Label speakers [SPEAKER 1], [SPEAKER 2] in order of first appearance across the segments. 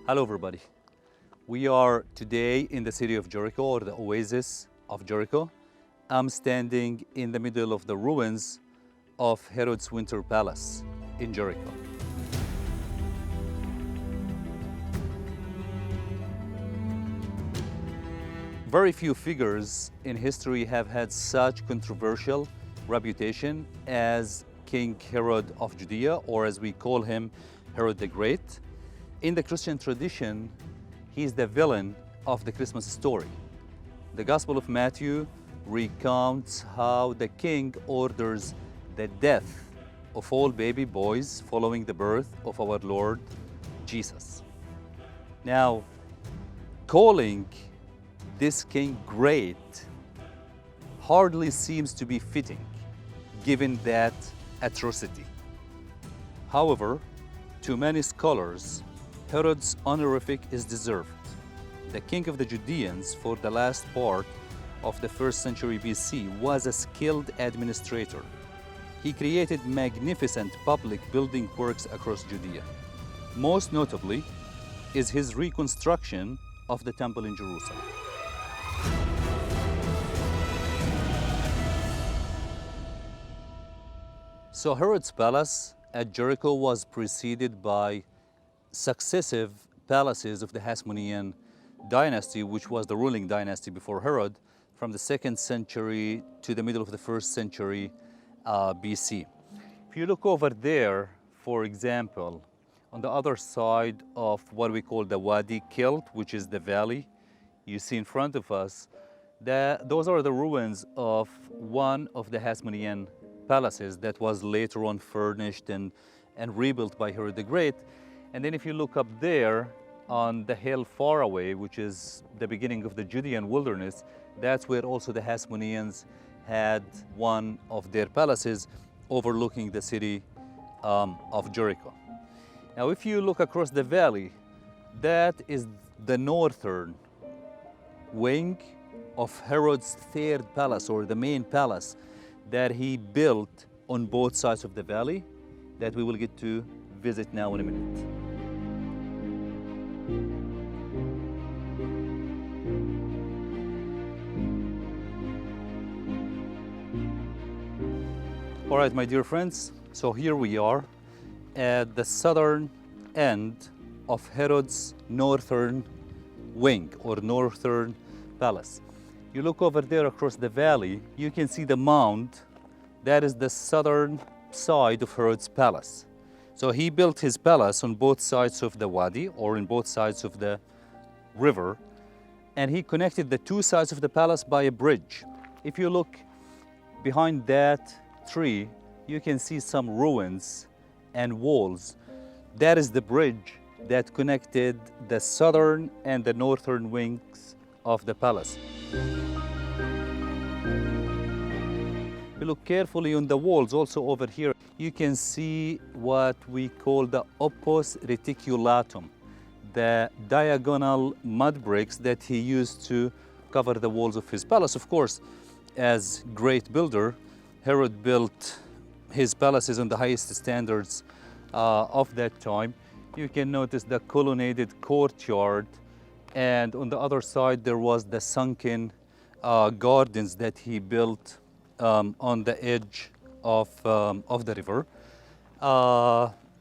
[SPEAKER 1] Hello everybody. We are today in the city of Jericho, or the oasis of Jericho. I'm standing in the middle of the ruins of Herod's winter palace in Jericho. Very few figures in history have had such controversial reputation as King Herod of Judea, or as we call him, Herod the Great. In the Christian tradition, he is the villain of the Christmas story. The Gospel of Mathew recounts how the king orders the death of all baby boys following the birth of our Lord Jesus. Now, calling this king great hardly seems to be fitting, given that atrocity. However, to many scholars, Herod's honorific is deserved. The king of the Judeans for the last part of the 1st century BC was a skilled administrator. He created magnificent public building works across Judea. Most notably is his reconstruction of the temple in Jerusalem. So Herod's palace at Jericho was preceded by successive palaces of the Hasmonean dynasty, which was the ruling dynasty before Herod, from the 2nd century to the middle of the 1st century BC. If you look over there, for example, on the other side of what we call the Wadi Qilt, which is the valley you see in front of us, those are the ruins of one of the Hasmonean palaces that was later on furnished and rebuilt by Herod the Great. And then if you look up there on the hill far away, which is the beginning of the Judean wilderness, that's where also the Hasmoneans had one of their palaces overlooking the city of Jericho. Now, if you look across the valley, that is the northern wing of Herod's 3rd palace, or the main palace that he built on both sides of the valley, that we will get to visit now in a minute. All right, my dear friends, so here we are at the southern end of Herod's northern wing, or northern palace. You look over there across the valley, you can see the mound. That is the southern side of Herod's palace. So he built his palace on both sides of the wadi, or in both sides of the river, and he connected the two sides of the palace by a bridge. If you look behind that tree, you can see some ruins and walls. That is the bridge that connected the southern and the northern wings of the palace. If you look carefully on the walls, also over here, you can see what we call the opus reticulatum, the diagonal mud bricks that he used to cover the walls of his palace. Of course, as great builder, Herod built his palaces on the highest standards of that time. You can notice the colonnaded courtyard, and on the other side there was the sunken gardens that he built on the edge of the river.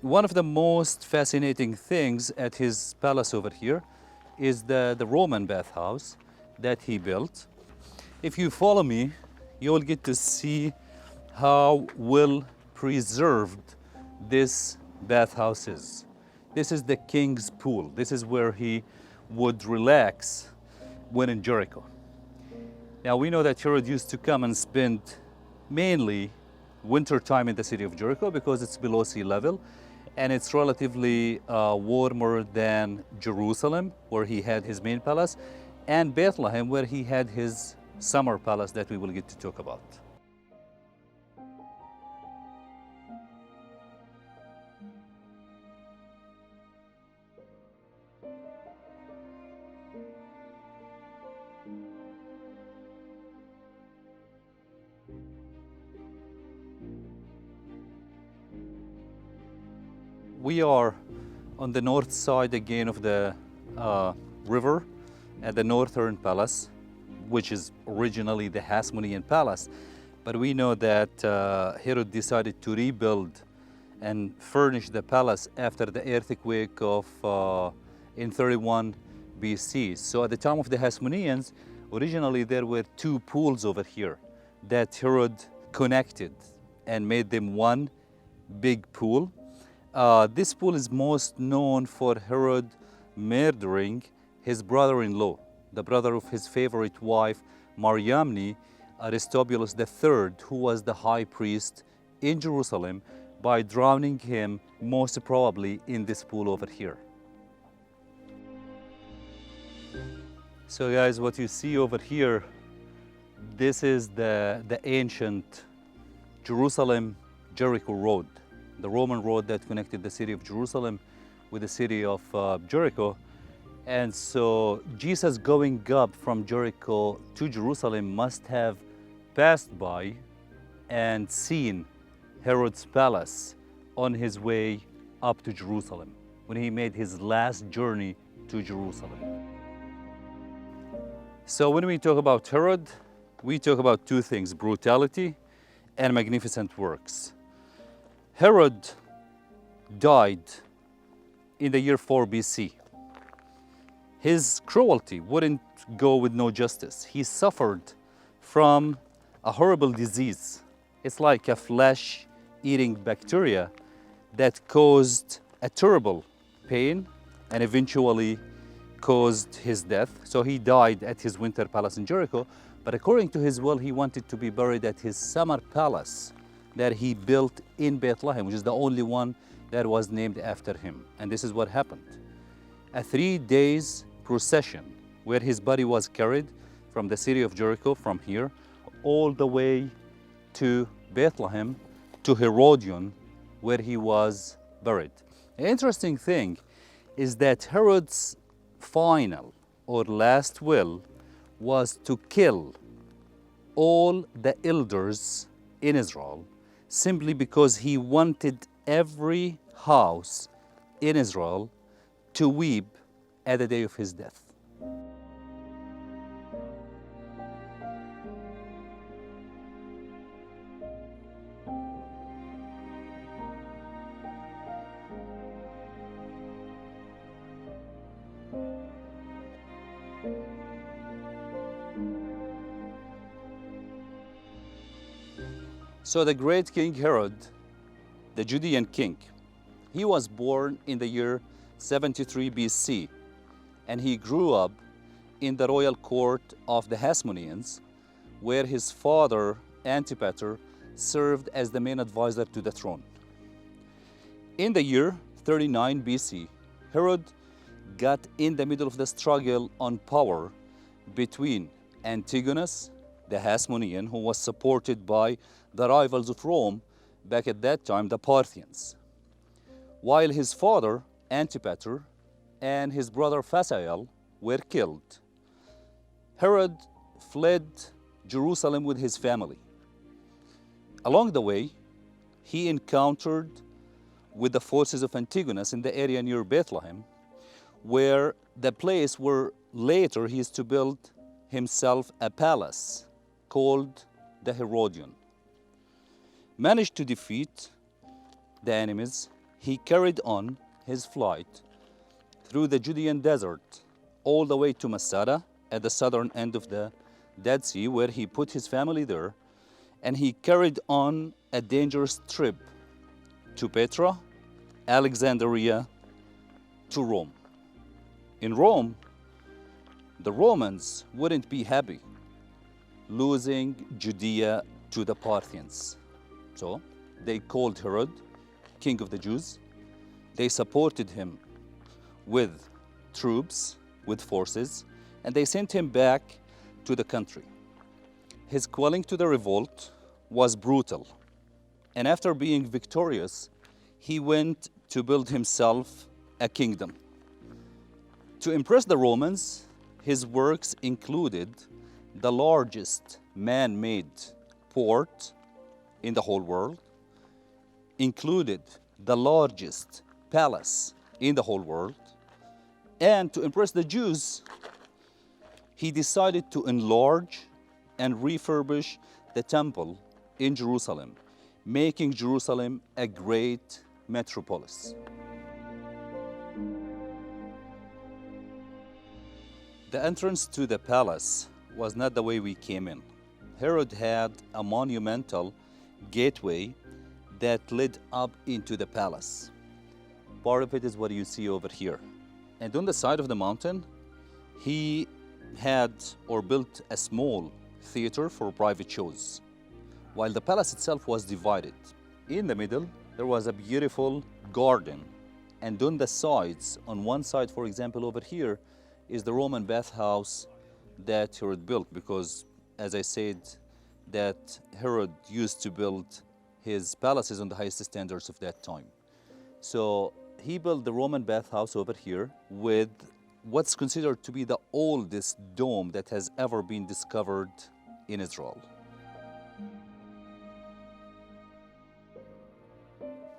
[SPEAKER 1] One of the most fascinating things at his palace over here is the Roman bathhouse that he built. If you follow me, you will get to see how well preserved this bathhouse is. This is the king's pool. This is where he would relax when in Jericho. Now, we know that Herod used to come and spend mainly winter time in the city of Jericho because it's below sea level, and it's relatively warmer than Jerusalem, where he had his main palace, and Bethlehem, where he had his summer palace that we will get to talk about. We are on the north side again of the river at the northern palace, which is originally the Hasmonean palace. But we know that Herod decided to rebuild and furnish the palace after the earthquake of in 31 BC. So at the time of the Hasmoneans, originally there were two pools over here that Herod connected and made them one big pool. This pool is most known for Herod murdering his brother-in-law, the brother of his favorite wife, Miriam, Aristobulus III, who was the high priest in Jerusalem, by drowning him most probably in this pool over here. So guys, what you see over here, this is the ancient Jerusalem-Jericho road, the Roman road that connected the city of Jerusalem with the city of Jericho. And so Jesus going up from Jericho to Jerusalem must have passed by and seen Herod's palace on his way up to Jerusalem, when he made his last journey to Jerusalem. So when we talk about Herod, we talk about two things: brutality and magnificent works. Herod died in the year 4 BC. His cruelty wouldn't go with no justice. He suffered from a horrible disease. It's like a flesh-eating bacteria that caused a terrible pain and eventually caused his death. So he died at his winter palace in Jericho, but according to his will, he wanted to be buried at his summer palace that he built in Bethlehem, which is the only one that was named after him. And this is what happened. A 3 days procession where his body was carried from the city of Jericho, from here, all the way to Bethlehem, to Herodion, where he was buried. The interesting thing is that Herod's final or last will was to kill all the elders in Israel, simply because he wanted every house in Israel to weep at the day of his death. So the great King Herod, the Judean king, he was born in the year 73 BC, and he grew up in the royal court of the Hasmoneans, where his father, Antipater, served as the main advisor to the throne. In the year 39 BC, Herod got in the middle of the struggle on power between Antigonus, the Hasmonean, who was supported by the rivals of Rome back at that time, the Parthians, while his father, Antipater, and his brother Phasael were killed. Herod fled Jerusalem with his family. Along the way, he encountered with the forces of Antigonus in the area near Bethlehem, where the place where later he is to build himself a palace called the Herodion. Managed to defeat the enemies, he carried on his flight through the Judean desert all the way to Massacre at the southern end of the Dead Sea, where he put his family there, and he carried on a dangerous trip to Petra, Alexandria, to Rome. In Rome, the Romans wouldn't be happy losing Judea to the Parthians. So they called Herod king of the Jews. They supported him with troops, with forces, and they sent him back to the country. His quelling to the revolt was brutal, and after being victorious, he went to build himself a kingdom. To impress the Romans, his works included the largest man-made port in the whole world, included the largest palace in the whole world. And to impress the Jews, he decided to enlarge and refurbish the temple in Jerusalem, making Jerusalem a great metropolis. The entrance to the palace was not the way we came in. Herod had a monumental gateway that led up into the palace. Part of it is what you see over here. And on the side of the mountain, he had or built a small theater for private shows, while the palace itself was divided. In the middle, there was a beautiful garden. And on the sides, on one side, for example, over here, is the Roman bathhouse that Herod built, because, as I said, that Herod used to build his palaces on the highest standards of that time. So he built the Roman bathhouse over here with what's considered to be the oldest dome that has ever been discovered in Israel.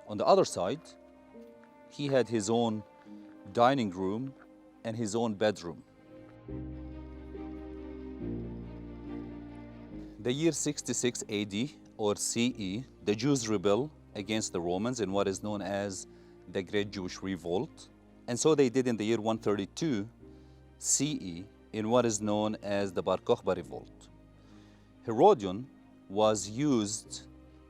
[SPEAKER 1] On the other side, he had his own dining room and his own bedroom. The year 66 AD or CE, the Jews rebel against the Romans in what is known as the Great Jewish Revolt. And so they did in the year 132 CE in what is known as the Bar Kochba Revolt. Herodion was used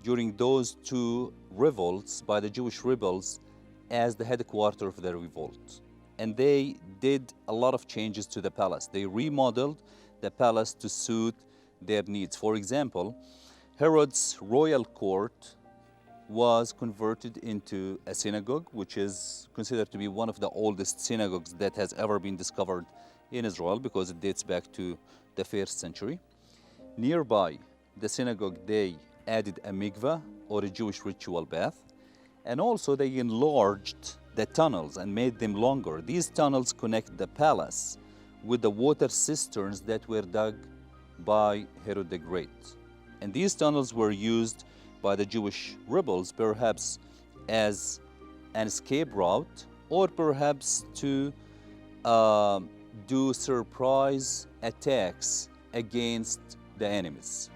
[SPEAKER 1] during those two revolts by the Jewish rebels as the headquarters of the revolt. And they did a lot of changes to the palace. They remodeled the palace to suit their needs. For example, Herod's royal court was converted into a synagogue, which is considered to be one of the oldest synagogues that has ever been discovered in Israel, because it dates back to the 1st century. Nearby the synagogue, they added a mikveh, or a Jewish ritual bath, and also they enlarged the tunnels and made them longer. These tunnels connect the palace with the water cisterns that were dug by Herod the Great. And these tunnels were used by the Jewish rebels perhaps as an escape route, or perhaps to do surprise attacks against the enemies.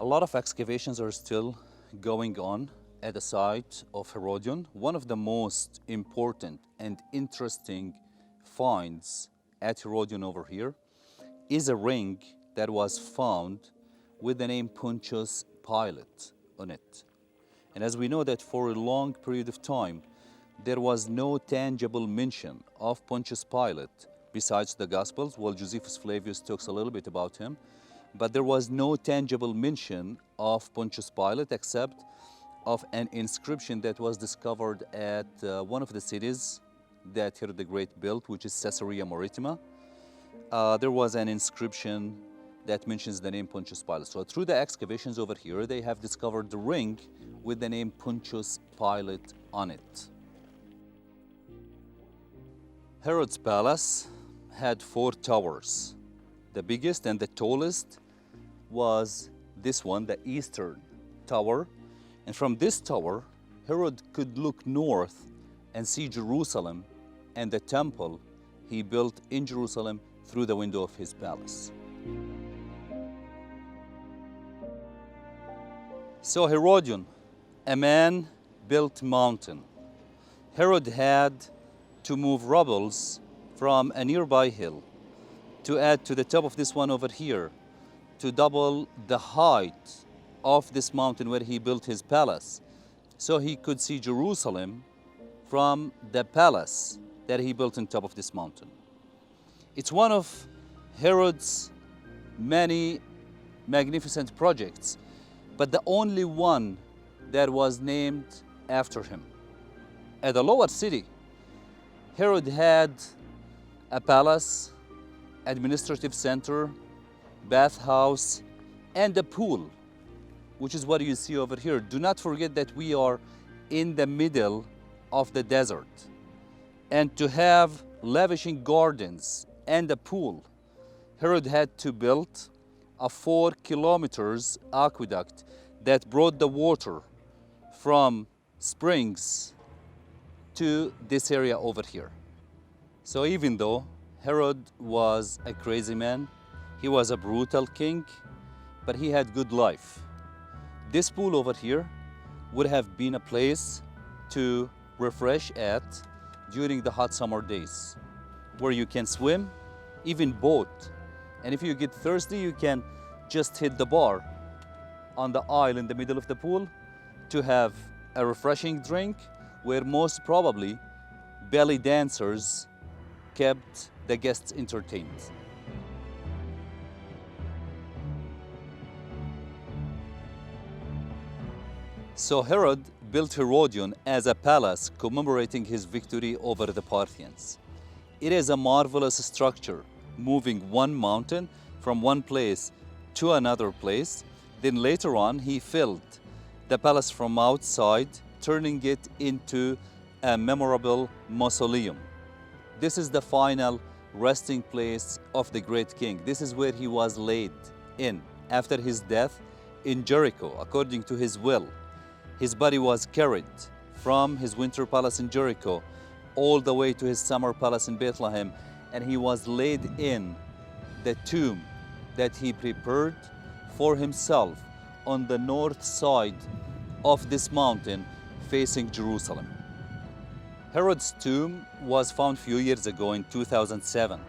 [SPEAKER 1] A lot of excavations are still going on at the site of Herodion. One of the most important and interesting finds at Herodion over here is a ring that was found with the name Pontius Pilate on it. And as we know that for a long period of time, there was no tangible mention of Pontius Pilate besides the Gospels. Well, Josephus Flavius talks a little bit about him, but there was no tangible mention of Pontius Pilate except of an inscription that was discovered at one of the cities that Herod the Great built, which is Caesarea Maritima. There was an inscription that mentions the name Pontius Pilate. So through the excavations over here, they have discovered the ring with the name Pontius Pilate on it. Herod's palace had 4 towers. The biggest and the tallest was this one, the Eastern Tower. And from this tower, Herod could look north and see Jerusalem and the temple he built in Jerusalem through the window of his palace. So Herodion, a man-built mountain. Herod had to move rubble from a nearby hill to add to the top of this one over here, to double the height of this mountain where he built his palace, so he could see Jerusalem from the palace that he built on top of this mountain. It's one of Herod's many magnificent projects, but the only one that was named after him. At the lower city, Herod had a palace, administrative center, bathhouse, and a pool, which is what you see over here. Do not forget that we are in the middle of the desert. And to have lavishing gardens and a pool, Herod had to build a 4 kilometers aqueduct that brought the water from springs to this area over here. So even though Herod was a crazy man, he was a brutal king, but he had good life. This pool over here would have been a place to refresh at during the hot summer days, where you can swim, even boat. And if you get thirsty, you can just hit the bar on the aisle in the middle of the pool to have a refreshing drink, where most probably belly dancers kept the guests entertained. So Herod built Herodion as a palace commemorating his victory over the Parthians. It is a marvelous structure, moving one mountain from one place to another place. Then later on, he filled the palace from outside, turning it into a memorable mausoleum. This is the final resting place of the great king. This is where he was laid in after his death in Jericho, according to his will. His body was carried from his winter palace in Jericho all the way to his summer palace in Bethlehem, and he was laid in the tomb that he prepared for himself on the north side of this mountain facing Jerusalem. Herod's tomb was found a few years ago in 2007,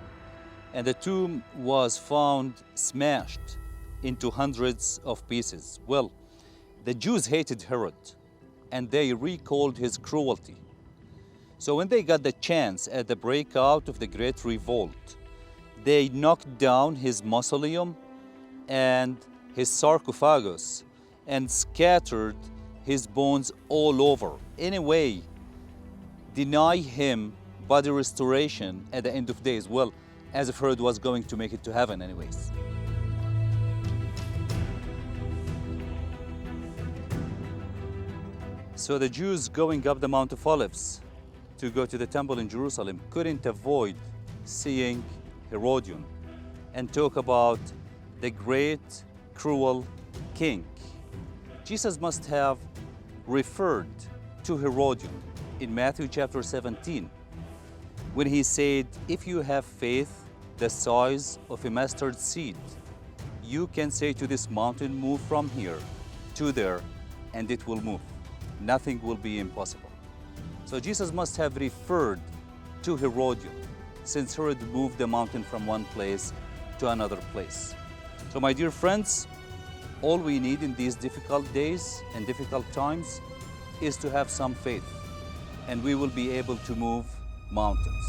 [SPEAKER 1] and the tomb was found smashed into hundreds of pieces. Well, the Jews hated Herod, and they recalled his cruelty. So when they got the chance at the breakout of the Great Revolt, they knocked down his mausoleum and his sarcophagus and scattered his bones all over. Anyway, deny him body restoration at the end of days. Well, as if Herod was going to make it to heaven anyways. So the Jews going up the Mount of Olives to go to the temple in Jerusalem couldn't avoid seeing Herodion and talk about the great, cruel king. Jesus must have referred to Herodion in Matthew chapter 17 when he said, "If you have faith the size of a mustard seed, you can say to this mountain, move from here to there, and it will move. Nothing will be impossible." So Jesus must have referred to Herodion, since Herod moved the mountain from one place to another place. So my dear friends, all we need in these difficult days and difficult times is to have some faith, and we will be able to move mountains.